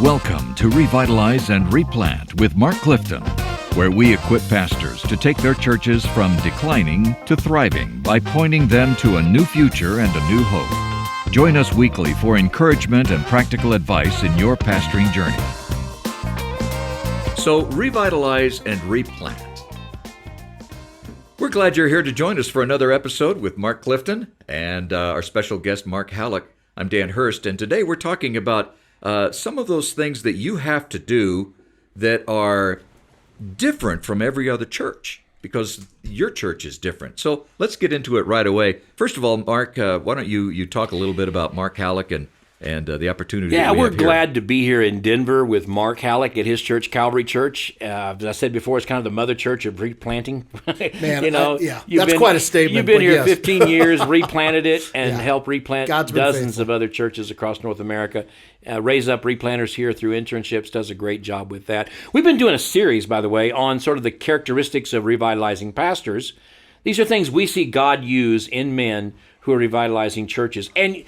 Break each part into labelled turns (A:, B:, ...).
A: Welcome to Revitalize and Replant with Mark Clifton, where we equip pastors to take their churches from declining to thriving by pointing them to a new future and a new hope. Join us weekly for encouragement and practical advice in your pastoring journey. So, Revitalize and Replant. We're glad you're here to join us for another episode with Mark Clifton and our special guest, Mark Halleck. I'm Dan Hurst, and today we're talking about some of those things that you have to do that are different from every other church, because your church is different. So let's get into it right away. First of all, Mark, why don't you talk a little bit about Mark Halleck and the opportunity that we
B: we're
A: have here.
B: glad to be here in Denver with Mark Halleck at his church, Calvary Church. As I said before, it's kind of the mother church of replanting.
C: Man, that's quite a statement.
B: You've been here
C: yes.
B: 15 years, replanted it, and helped replant dozens
C: faithful.
B: of other churches across North America. Raise up replanters here through internships, does a great job with that. We've been doing a series, by the way, on sort of the characteristics of revitalizing pastors. These are things we see God use in men who are revitalizing churches. And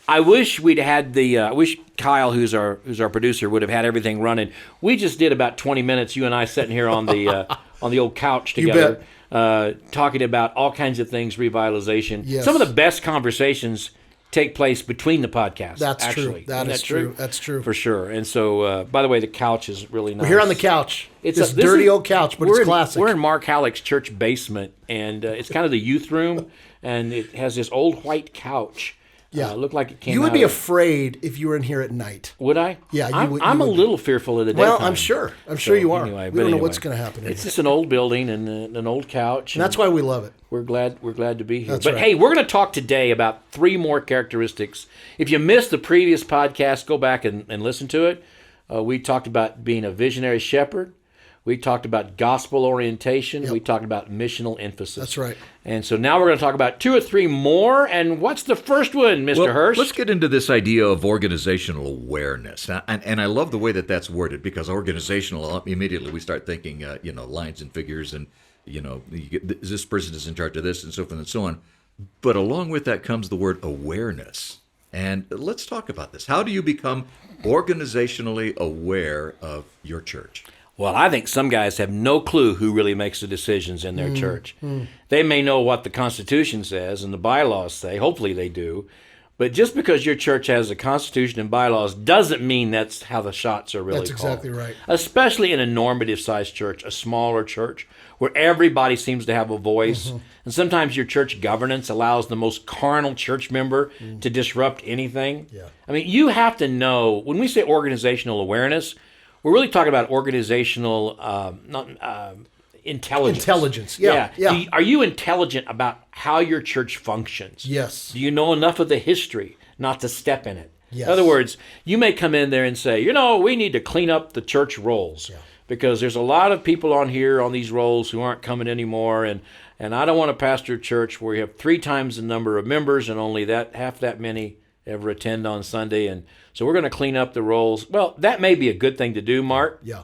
B: I wish we'd had I wish Kyle, who's our producer, would have had everything running. We just did about 20 minutes, you and I sitting here on the old couch together, talking about all kinds of things, revitalization.
C: Yes.
B: Some of the best conversations take place between the podcasts.
C: That's
B: actually.
C: true. That is true. That's true.
B: For sure. And so, by the way, the couch is really nice.
C: We're here on the couch. It's this dirty old couch, but it's classic.
B: We're in Mark Halleck's church basement, and it's kind of the youth room, and it has this old white couch.
C: Yeah,
B: looked like it came.
C: You would
B: out
C: be
B: of,
C: afraid if you were in here at night.
B: Would I?
C: Yeah,
B: I'm a little fearful of the daytime.
C: Well, I'm sure you are.
B: Anyway,
C: we don't know what's going to happen.
B: It's just an old building and an old couch,
C: and that's why we love it.
B: We're glad to be here.
C: That's
B: but
C: right.
B: Hey, we're going to talk today about 3 more characteristics. If you missed the previous podcast, go back and listen to it. We talked about being a visionary shepherd. We talked about gospel orientation.
C: Yep.
B: We talked about missional emphasis.
C: That's right.
B: And so now we're going to talk about 2 or 3 more. And what's the first one, Mr. Hurst?
A: Let's get into this idea of organizational awareness. And I love the way that that's worded, because organizational, immediately we start thinking, lines and figures and, this person is in charge of this and so forth and so on. But along with that comes the word awareness. And let's talk about this. How do you become organizationally aware of your church?
B: Well, I think some guys have no clue who really makes the decisions in their church. They may know what the Constitution says and the bylaws say. Hopefully they do. But just because your church has a Constitution and bylaws doesn't mean that's how the shots are really
C: That's
B: called.
C: exactly right.
B: Especially in a normative-sized church, a smaller church, where everybody seems to have a voice. And sometimes your church governance allows the most carnal church member to disrupt anything.
C: Yeah.
B: I mean, you have to know, when we say organizational awareness, we're really talking about organizational intelligence.
C: Intelligence, yeah.
B: Are you intelligent about how your church functions?
C: Yes.
B: Do you know enough of the history not to step in it?
C: Yes.
B: In other words, you may come in there and say, we need to clean up the church rolls because there's a lot of people on here on these rolls who aren't coming anymore, and I don't want to pastor a church where you have 3 times the number of members and only half that many ever attend on Sunday, and so we're going to clean up the rolls. Well, that may be a good thing to do, Mark.
C: Yeah.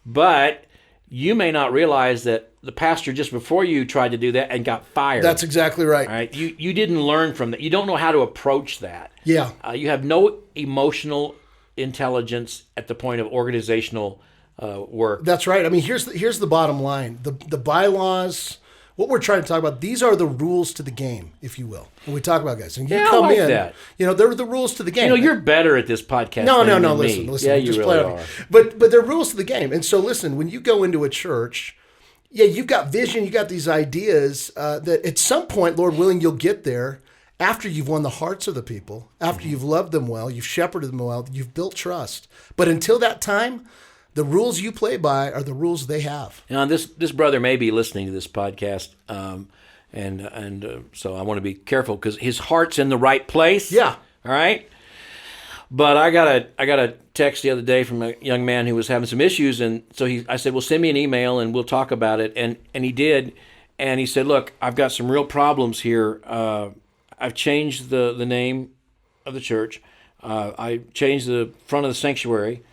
B: But you may not realize that the pastor just before you tried to do that and got fired.
C: That's exactly right.
B: All right? You didn't learn from that. You don't know how to approach that.
C: Yeah.
B: You have no emotional intelligence at the point of organizational work.
C: That's right. I mean, here's the bottom line. The bylaws, what we're trying to talk about, these are the rules to the game, if you will. When we talk about guys, and you come in,
B: that.
C: They're the rules to the game.
B: You're better at this podcast.
C: No.
B: than
C: Listen.
B: Yeah, you
C: just
B: really
C: play
B: are.
C: But they're rules to the game. And so, listen, when you go into a church, you've got vision, you got these ideas that at some point, Lord willing, you'll get there after you've won the hearts of the people, after you've loved them well, you've shepherded them well, you've built trust. But until that time, the rules you play by are the rules they have.
B: Now, this brother may be listening to this podcast, so I want to be careful because his heart's in the right place.
C: Yeah.
B: All right. But I got a text the other day from a young man who was having some issues, and so I said, "Well, send me an email and we'll talk about it." And he did, and he said, "Look, I've got some real problems here. I've changed the name of the church. I changed the front of the sanctuary.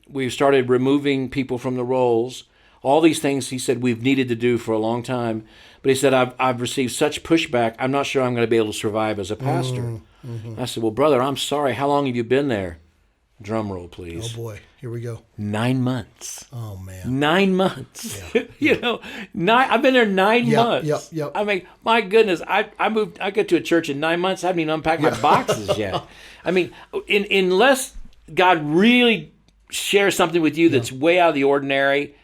B: We've started removing people from the rolls. All these things," he said, "we've needed to do for a long time." But he said, I've received such pushback, I'm not sure I'm going to be able to survive as a pastor. Mm-hmm. I said, "Well, brother, I'm sorry. How long have you been there?" Drum roll,
C: Oh
B: please.
C: boy, here we go.
B: 9 months.
C: Oh man.
B: 9 months. I've been there 9 months.
C: Yep.
B: I mean, my goodness, I moved. I got to a church in 9 months. I haven't even unpacked my boxes yet. I mean, unless God really shares something with you that's way out of the ordinary,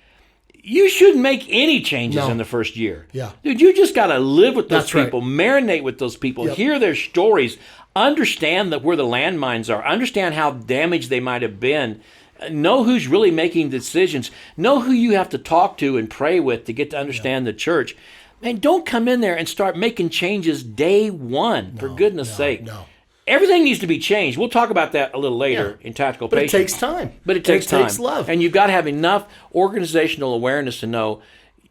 B: you shouldn't make any changes in the first year.
C: Yeah.
B: Dude, you just got to live with those
C: That's right.
B: people, marinate with those people, hear their stories, understand where the landmines are, understand how damaged they might have been, know who's really making decisions, know who you have to talk to and pray with to get to understand the church. Man, don't come in there and start making changes day one, for goodness sake.
C: No.
B: Everything needs to be changed. We'll talk about that a little later in tactical
C: But
B: patience.
C: it takes time.
B: But it takes time.
C: It takes love.
B: And you've got to have enough organizational awareness to know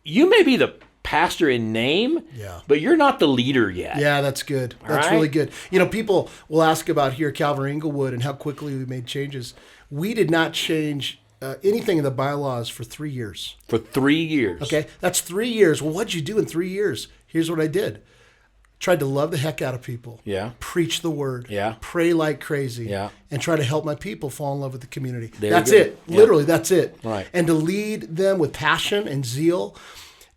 B: you may be the pastor in name, but you're not the leader yet.
C: Yeah, that's good. That's
B: right?
C: really good. People will ask about here at Calvary Inglewood and how quickly we made changes. We did not change anything in the bylaws for 3 years.
B: For 3 years.
C: Okay, that's 3 years. Well, what'd you do in 3 years? Here's what I did. Tried to love the heck out of people.
B: Yeah.
C: Preach the word.
B: Yeah.
C: Pray like crazy.
B: Yeah.
C: And try to help my people fall in love with the community.
B: There
C: That's
B: you go.
C: it.
B: Yeah.
C: Literally, that's it.
B: Right.
C: And to lead them with passion and zeal.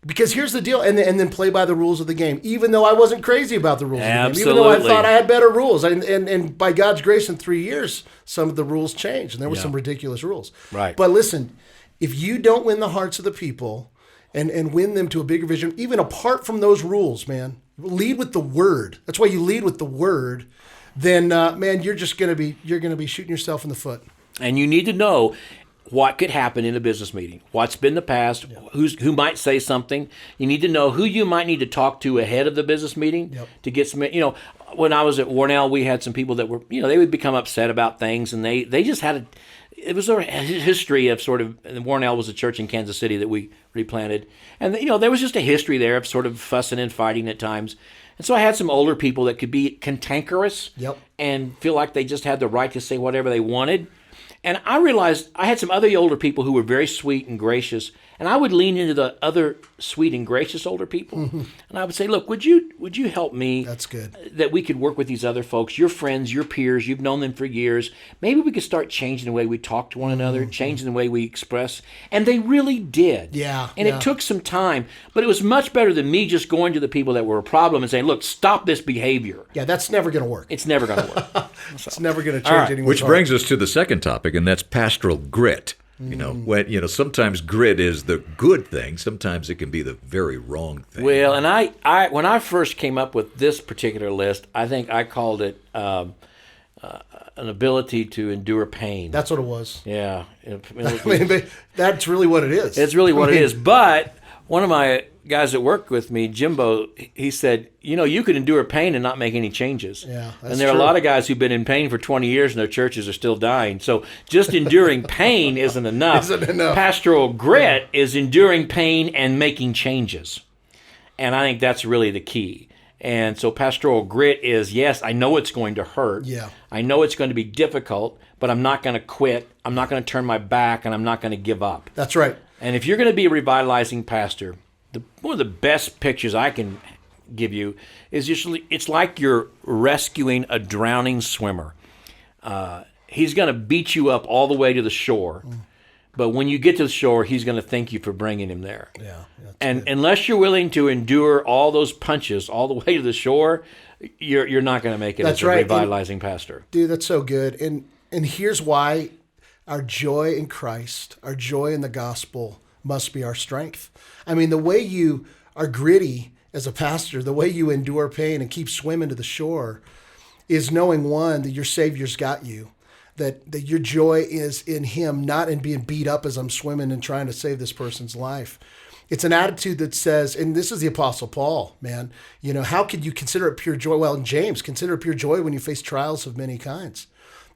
C: Because here's the deal, and then play by the rules of the game, even though I wasn't crazy about the rules of the game, even though I thought I had better rules. And by God's grace, in 3 years, some of the rules changed, and there were some ridiculous rules.
B: Right.
C: But listen, if you don't win the hearts of the people and win them to a bigger vision, even apart from those rules, man, lead with the word. That's why you lead with the word. Then, man, you're going to be shooting yourself in the foot.
B: And you need to know what could happen in a business meeting, what's been the past, who might say something. You need to know who you might need to talk to ahead of the business meeting to get some, when I was at Warnell, we had some people that were, they would become upset about things, and they just had it was a history of sort of, and Warnell was a church in Kansas City that we replanted. And, there was just a history there of sort of fussing and fighting at times. And so I had some older people that could be cantankerous and feel like they just had the right to say whatever they wanted. And I realized I had some other older people who were very sweet and gracious, and I would lean into the other sweet and gracious older people, and I would say, "Look, would you help me?
C: That's good.
B: That we could work with these other folks, your friends, your peers. You've known them for years. Maybe we could start changing the way we talk to one another, changing the way we express." And they really did.
C: Yeah.
B: And it took some time, but it was much better than me just going to the people that were a problem and saying, "Look, stop this behavior."
C: Yeah, that's never going to work.
B: It's never going to work.
C: It's never going to change anyone's
A: Which
C: heart.
A: brings us to the second topic, and that's pastoral grit. When sometimes grit is the good thing, sometimes it can be the very wrong thing.
B: Well, and I when I first came up with this particular list, I think I called it an ability to endure pain.
C: That's what it was.
B: Yeah.
C: That's really what it is.
B: It's really what it is. But one of my guys that worked with me, Jimbo, he said, you can endure pain and not make any changes.
C: Yeah, that's
B: and there are
C: true.
B: a lot of guys who've been in pain for 20 years and their churches are still dying. So just enduring pain isn't enough.
C: Isn't enough.
B: Pastoral grit is enduring pain and making changes. And I think that's really the key. And so pastoral grit is, yes, I know it's going to hurt.
C: Yeah.
B: I know it's going to be difficult, but I'm not going to quit. I'm not going to turn my back, and I'm not going to give up.
C: That's right.
B: And if you're going to be a revitalizing pastor, one of the best pictures I can give you is usually it's like you're rescuing a drowning swimmer. He's going to beat you up all the way to the shore, but when you get to the shore, he's going to thank you for bringing him there.
C: Yeah.
B: And unless you're willing to endure all those punches all the way to the shore, you're not going to make it
C: That's
B: as a
C: right.
B: revitalizing pastor.
C: Dude, that's so good. And here's why our joy in Christ, our joy in the gospel must be our strength. I mean, the way you are gritty as a pastor, the way you endure pain and keep swimming to the shore is knowing, one, that your Savior's got you, that your joy is in Him, not in being beat up as I'm swimming and trying to save this person's life. It's an attitude that says, and this is the Apostle Paul, man, how could you consider it pure joy? Well, in James, consider it pure joy when you face trials of many kinds.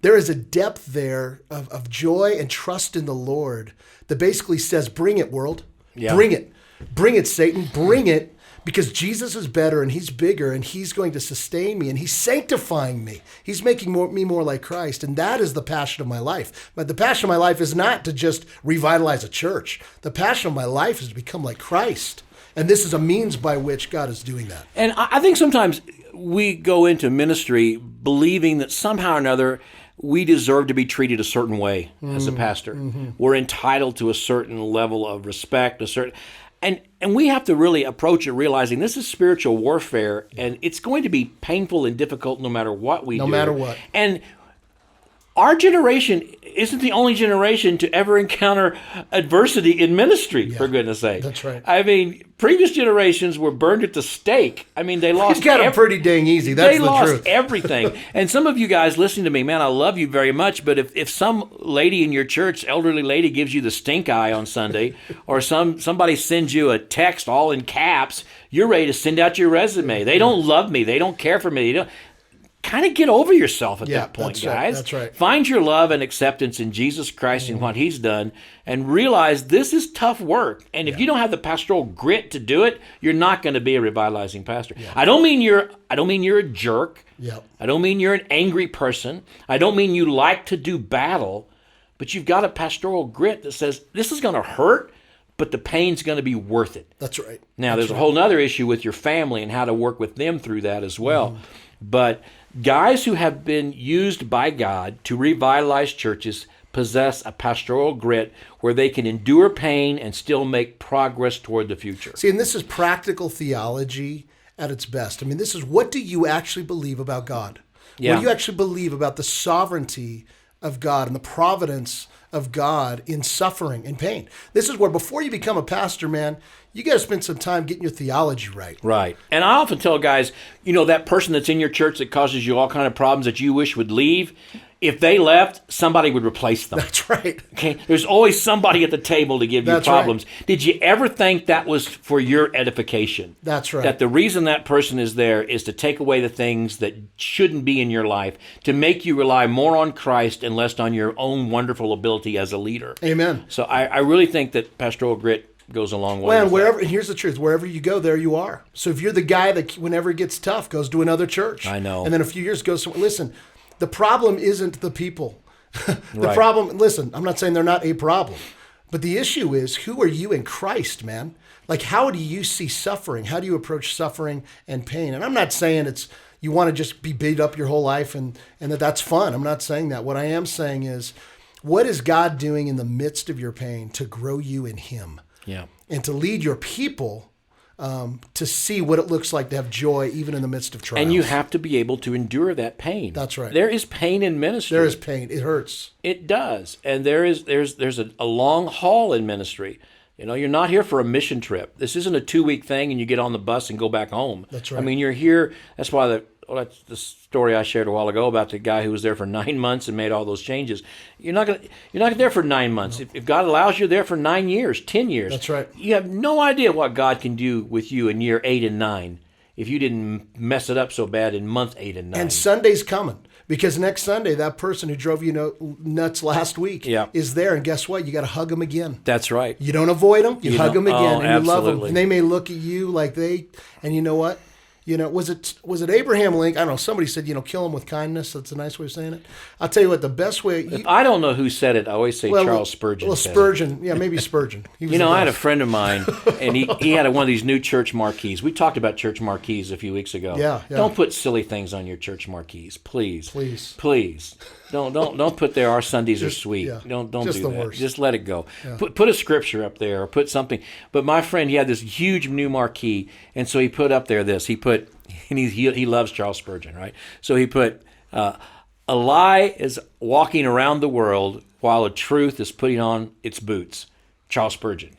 C: There is a depth there of joy and trust in the Lord that basically says, bring it, world.
B: Yeah.
C: Bring it. Bring it, Satan. Bring it, because Jesus is better and He's bigger and He's going to sustain me and He's sanctifying me. He's making me more like Christ. And that is the passion of my life. But the passion of my life is not to just revitalize a church. The passion of my life is to become like Christ. And this is a means by which God is doing that.
B: And I think sometimes we go into ministry believing that somehow or another we deserve to be treated a certain way as a pastor. We're entitled to a certain level of respect, and we have to really approach it realizing this is spiritual warfare, and it's going to be painful and difficult no matter what we do.
C: No matter what.
B: And our generation isn't the only generation to ever encounter adversity in ministry, for goodness sake.
C: That's right.
B: I mean, previous generations were burned at the stake. I mean, they lost.
C: He's got it pretty dang easy. That's
B: they
C: the
B: lost
C: truth.
B: everything. And some of you guys listening to me, man, I love you very much. But if some lady in your church, elderly lady, gives you the stink eye on Sunday, or somebody sends you a text all in caps, you're ready to send out your resume. They don't love me. They don't care for me. They don't. Kind of get over yourself at that point,
C: that's
B: guys.
C: Right, that's right.
B: Find your love and acceptance in Jesus Christ and what He's done, and realize this is tough work. And if you don't have the pastoral grit to do it, you're not going to be a revitalizing pastor. I don't mean you're a jerk. I don't mean you're an angry person. I don't mean you like to do battle, but you've got a pastoral grit that says this is going to hurt, but the pain's going to be worth it.
C: That's right.
B: Now, there's a whole other issue with your family and how to work with them through that as well. But guys who have been used by God to revitalize churches possess a pastoral grit where they can endure pain and still make progress toward the future.
C: See, and this is practical theology at its best. I mean, this is, what do you actually believe about God? What do you actually believe about the sovereignty of God and the providence of God in suffering and pain? This is where, before you become a pastor, man, you got to spend some time getting your theology right.
B: Right. And I often tell guys, that person that's in your church that causes you all kind of problems that you wish would leave, if they left, somebody would replace them.
C: That's right.
B: Okay. There's always somebody at the table to give you problems. Right. Did you ever think that was for your edification?
C: That's right.
B: That the reason that person is there is to take away the things that shouldn't be in your life, to make you rely more on Christ and less on your own wonderful ability as a leader.
C: Amen.
B: So I really think that pastoral grit goes a long way.
C: Well, and here's the truth: wherever you go, there you are. So if you're the guy that, whenever it gets tough, goes to another church,
B: I know,
C: and then a few years goes somewhere. Listen, the problem isn't the people. Problem. Listen, I'm not saying they're not a problem, but the issue is, who are you in Christ, man? Like, how do you see suffering? How do you approach suffering and pain? And I'm not saying you want to just be beat up your whole life and that's fun. I'm not saying that. What I am saying is, what is God doing in the midst of your pain to grow you in Him?
B: Yeah.
C: And to lead your people to see what it looks like to have joy even in the midst of trials.
B: And you have to be able to endure that pain.
C: That's right.
B: There is pain in ministry.
C: There is pain. It hurts.
B: It does. And there's a long haul in ministry. You're not here for a mission trip. This isn't a 2-week thing and you get on the bus and go back home.
C: That's right.
B: I mean, you're here. That's why that's the story I shared a while ago about the guy who was there for 9 months and made all those changes. You're not there for 9 months. No. If God allows you there for 9 years, 10 years.
C: That's right.
B: You have no idea what God can do with you in year 8 and 9 if you didn't mess it up so bad in month 8 and 9.
C: And Sunday's coming. Because next Sunday, that person who drove you nuts last week is there. And guess what? You got to hug them again.
B: That's right.
C: You don't avoid them. You hug them again. And you love them.
B: Absolutely.
C: And they may look at you like and you know what? Was it Abraham Lincoln? I don't know. Somebody said, kill him with kindness. That's a nice way of saying it. I'll tell you what, the best way.
B: If I don't know who said it, I always say Charles Spurgeon.
C: Well, Spurgeon. Yeah, maybe Spurgeon.
B: I had a friend of mine, and he had one of these new church marquees. We talked about church marquees a few weeks ago.
C: Yeah.
B: Don't put silly things on your church marquees, please.
C: Please.
B: Don't put there, our Sundays are sweet. Yeah. Don't do that.
C: Worst.
B: Just let it go. Yeah. Put a scripture up there or put something. But my friend, he had this huge new marquee, and so he put up there this. And he loves Charles Spurgeon, right? So he put, a lie is walking around the world while a truth is putting on its boots. Charles Spurgeon.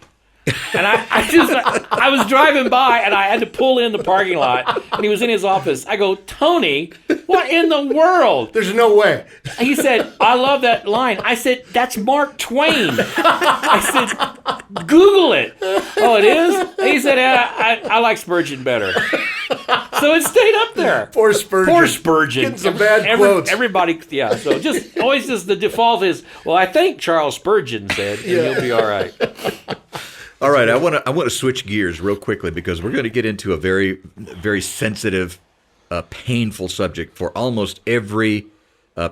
B: And I was driving by and I had to pull in the parking lot and he was in his office. I go, Tony, what in the world?
C: There's no way.
B: He said, I love that line. I said, that's Mark Twain. I said, Google it. Oh, it is? He said, I like Spurgeon better. So it stayed up there.
C: Poor Spurgeon.
B: Getting
C: some bad quotes.
B: Everybody, yeah. So always the default is, well, I think Charles Spurgeon said, and you'll be all right.
A: All right, I want to switch gears real quickly because we're going to get into a very, very sensitive, painful subject for almost every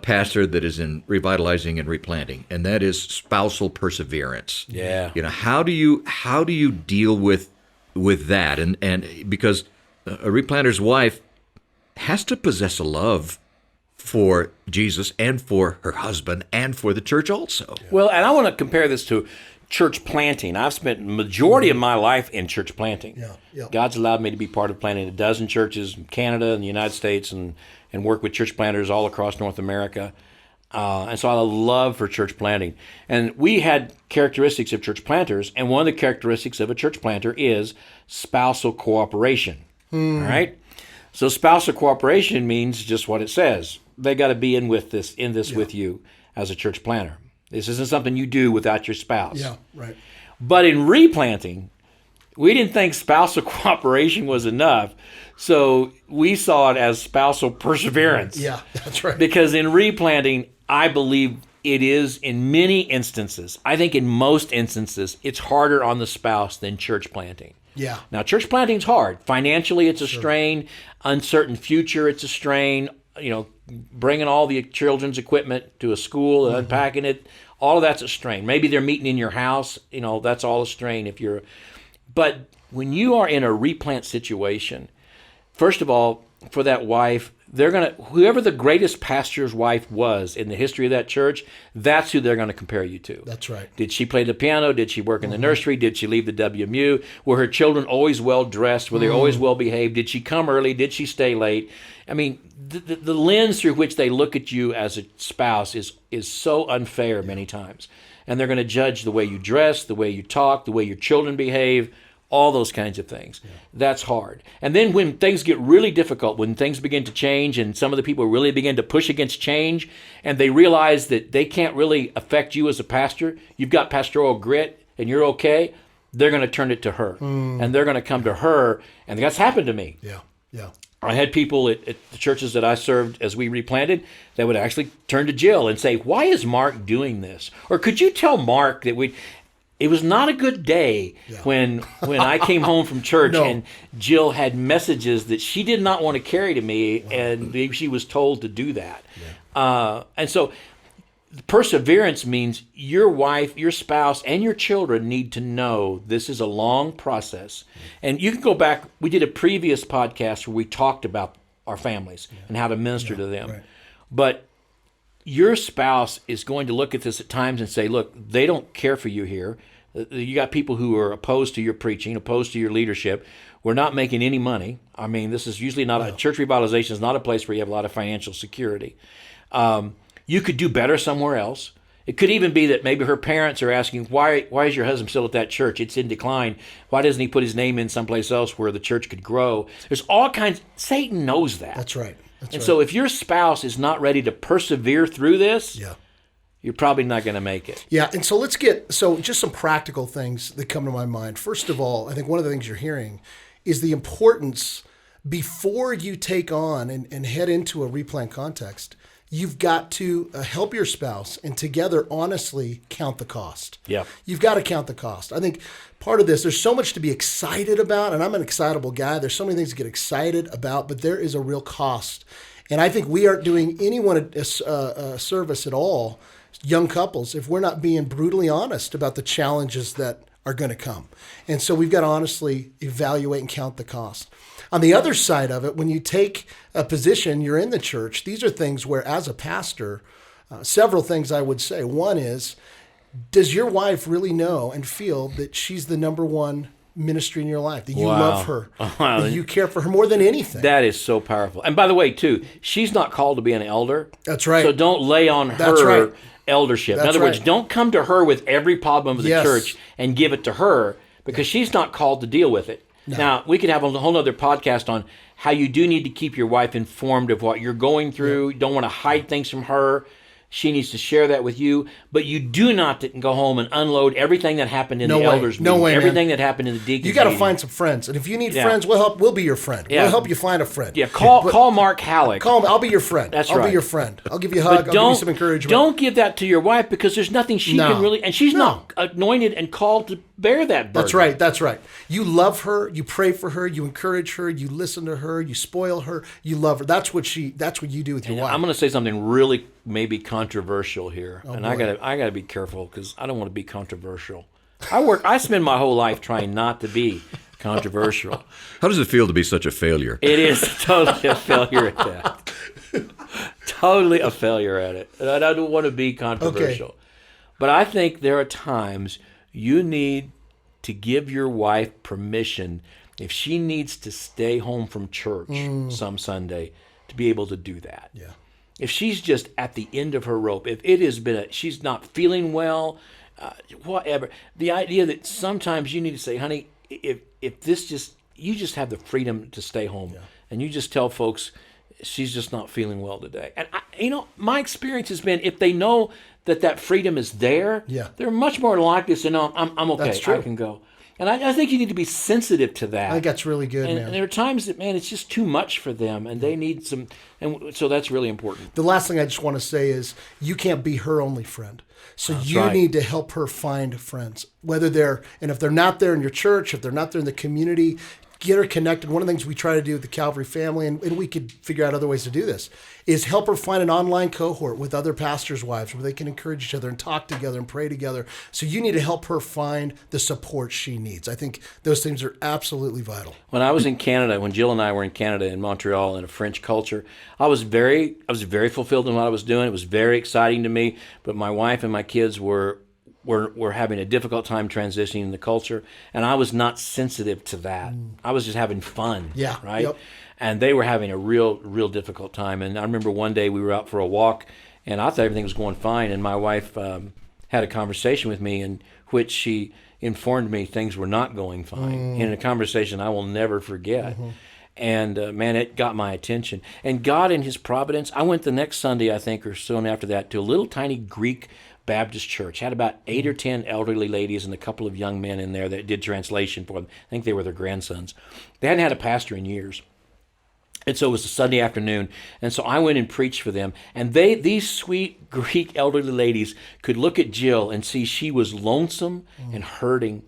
A: pastor that is in revitalizing and replanting, and that is spousal perseverance.
B: Yeah.
A: How do you deal with that? And because a replanter's wife has to possess a love for Jesus and for her husband and for the church also.
B: Well, and I want to compare this to church planting. I've spent the majority of my life in church planting. God's allowed me to be part of planting a dozen churches in Canada and the United States and work with church planters all across North America. And so I have a love for church planting. And we had characteristics of church planters, and one of the characteristics of a church planter is spousal cooperation. All right? So spousal cooperation means just what it says. They got to be in this with you as a church planter. This isn't something you do without your spouse.
C: Yeah, right.
B: But in replanting, we didn't think spousal cooperation was enough, so we saw it as spousal perseverance.
C: Yeah, that's right.
B: Because in replanting, I believe it is in many instances, I think in most instances, it's harder on the spouse than church planting.
C: Yeah.
B: Now, church planting's hard. Financially, it's a strain. Uncertain future, it's a strain. Bringing all the children's equipment to a school, unpacking it, all of that's a strain. Maybe they're meeting in your house. That's all a strain. But when you are in a replant situation, first of all, for that wife, whoever the greatest pastor's wife was in the history of that church, that's who they're going to compare you to.
C: That's right.
B: Did she play the piano? Did she work in the nursery? Did she leave the WMU? Were her children always well dressed? Were they always well behaved? Did she come early? Did she stay late? I mean, the lens through which they look at you as a spouse is so unfair many times. And they're going to judge the way you dress, the way you talk, the way your children behave, all those kinds of things. Yeah. That's hard. And then when things get really difficult, when things begin to change and some of the people really begin to push against change and they realize that they can't really affect you as a pastor, you've got pastoral grit and you're okay, they're going to turn it to her. And they're going to come to her. And that's happened to me.
C: Yeah, yeah.
B: I had people at the churches that I served as we replanted that would actually turn to Jill and say, why is Mark doing this? Or could you tell Mark that it was not a good day when I came home from church and Jill had messages that she did not want to carry to me, and she was told to do that. Yeah. And so perseverance means your wife, your spouse, and your children need to know this is a long process. And you can go back. We did a previous podcast where we talked about our families and how to minister to them. Right. But your spouse is going to look at this at times and say, look, they don't care for you here. You got people who are opposed to your preaching, opposed to your leadership. We're not making any money. I mean, this is usually not a church revitalization is not a place where you have a lot of financial security. You could do better somewhere else. It could even be that maybe her parents are asking, why is your husband still at that church? It's in decline. Why doesn't he put his name in someplace else where the church could grow? There's all kinds. Satan knows that.
C: That's right.
B: So if your spouse is not ready to persevere through this, you're probably not going to make it.
C: Yeah, and so just some practical things that come to my mind. First of all, I think one of the things you're hearing is the importance before you take on and head into a replant context, you've got to help your spouse and together honestly count the cost.
B: Yeah.
C: You've got to count the cost. I think part of this, there's so much to be excited about, and I'm an excitable guy. There's so many things to get excited about, but there is a real cost. And I think we aren't doing anyone a service at all, young couples, if we're not being brutally honest about the challenges that are going to come. And so we've got to honestly evaluate and count the cost. On the other side of it, when you take a position, you're in the church, these are things where, as a pastor, several things I would say. One is, does your wife really know and feel that she's the number one ministry in your life, that you love her, that you care for her more than anything?
B: That is so powerful. And by the way, too, she's not called to be an elder.
C: That's right.
B: So don't lay on her eldership. In other words, don't come to her with every problem of the church and give it to her, because she's not called to deal with it. No. Now, we could have a whole other podcast on how you do need to keep your wife informed of what you're going through. You don't want to hide things from her. She needs to share that with you, but you do not go home and unload everything that happened in the elders meeting, everything that happened in the deacons.
C: You got to find some friends, and if you need friends, we'll be your friend.
B: Yeah.
C: We'll help you find a friend.
B: Yeah, call Mark Halleck.
C: Call him. I'll be your friend.
B: I'll
C: be your friend. I'll give you a hug. I'll give you some encouragement.
B: Don't give that to your wife, because there's nothing she can really, and she's not anointed and called to bear that burden.
C: That's right. You love her. You pray for her. You encourage her. You listen to her. You spoil her. You love her. That's what you do with your wife.
B: I'm going to say something really maybe controversial here, and I gotta be careful, because I don't want to be controversial. I spend my whole life trying not to be controversial.
A: How does it feel to be such a failure?
B: It is totally a failure at that. Totally a failure at it. And I don't want to be controversial.
C: Okay.
B: But I think there are times you need to give your wife permission if she needs to stay home from church some Sunday to be able to do that.
C: Yeah.
B: If she's just at the end of her rope, if it has been she's not feeling well, whatever. The idea that sometimes you need to say, honey, if this you just have the freedom to stay home, and you just tell folks she's just not feeling well today. And my experience has been if they know that freedom is there, they're much more likely to say, no, I'm okay.
C: That's true.
B: I can go. And I think you need to be sensitive to that.
C: I think that's really good, man.
B: And there are times that, man, it's just too much for them, and they need some, and so that's really important.
C: The last thing I just want to say is you can't be her only friend. So
B: That's
C: you
B: right.
C: need to help her find friends, if they're not there in your church, if they're not there in the community, get her connected. One of the things we try to do with the Calvary family, and we could figure out other ways to do this, is help her find an online cohort with other pastors' wives where they can encourage each other and talk together and pray together. So you need to help her find the support she needs. I think those things are absolutely vital.
B: When I was in Canada, when Jill and I were in Canada, in Montreal, in a French culture, I was very fulfilled in what I was doing. It was very exciting to me, but my wife and my kids were having a difficult time transitioning in the culture, and I was not sensitive to that. I was just having fun, right?
C: Yep.
B: And they were having a real difficult time. And I remember one day we were out for a walk, and I thought everything was going fine, and my wife had a conversation with me in which she informed me things were not going fine, in a conversation I will never forget. And man, it got my attention. And God in his providence, I went the next Sunday, I think, or soon after that, to a little tiny Greek Baptist church. Had about 8 or 10 elderly ladies and a couple of young men in there that did translation for them. I think they were their grandsons. They hadn't had a pastor in years. And so it was a Sunday afternoon. And so I went and preached for them. And these sweet Greek elderly ladies could look at Jill and see she was lonesome and hurting.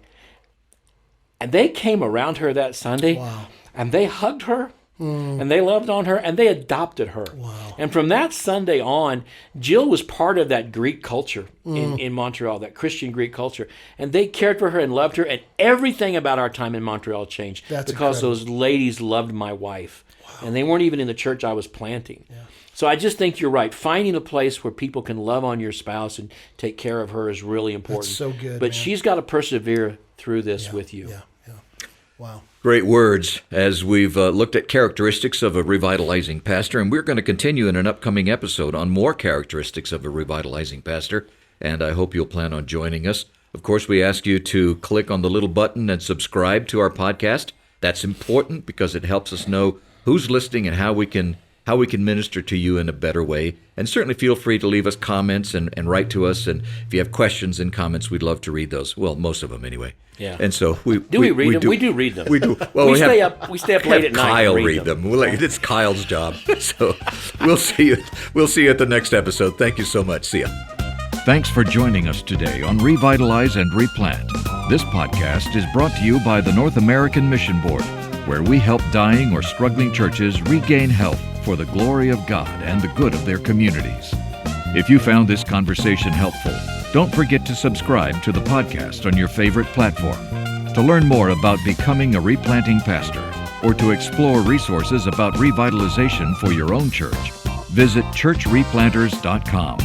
B: And they came around her that Sunday.
C: Wow.
B: And they hugged her. And they loved on her, and they adopted her.
C: Wow.
B: And from that Sunday on, Jill was part of that Greek culture in Montreal, that Christian Greek culture. And they cared for her and loved her, and everything about our time in Montreal changed
C: That's
B: because
C: incredible.
B: those ladies loved my wife. Wow. And they weren't even in the church I was planting. Yeah. So I just think you're right. Finding a place where people can love on your spouse and take care of her is really important.
C: That's so good,
B: But
C: man.
B: she's got to persevere through this with you.
C: Yeah. Wow.
A: Great words as we've looked at characteristics of a revitalizing pastor, and we're going to continue in an upcoming episode on more characteristics of a revitalizing pastor, and I hope you'll plan on joining us. Of course, we ask you to click on the little button and subscribe to our podcast. That's important because it helps us know who's listening and how we can minister to you in a better way. And certainly feel free to leave us comments and write to us. And if you have questions and comments, we'd love to read those. Well, most of them anyway.
B: Yeah.
A: And so we
B: read them? We do read them.
A: We do. Well,
B: we stay up late at night.
A: Kyle
B: and
A: read them. It's Kyle's job. So we'll see you. We'll see you at the next episode. Thank you so much. See ya.
D: Thanks for joining us today on Revitalize and Replant. This podcast is brought to you by the North American Mission Board, where we help dying or struggling churches regain health for the glory of God and the good of their communities. If you found this conversation helpful, don't forget to subscribe to the podcast on your favorite platform. To learn more about becoming a replanting pastor or to explore resources about revitalization for your own church, visit churchreplanters.com.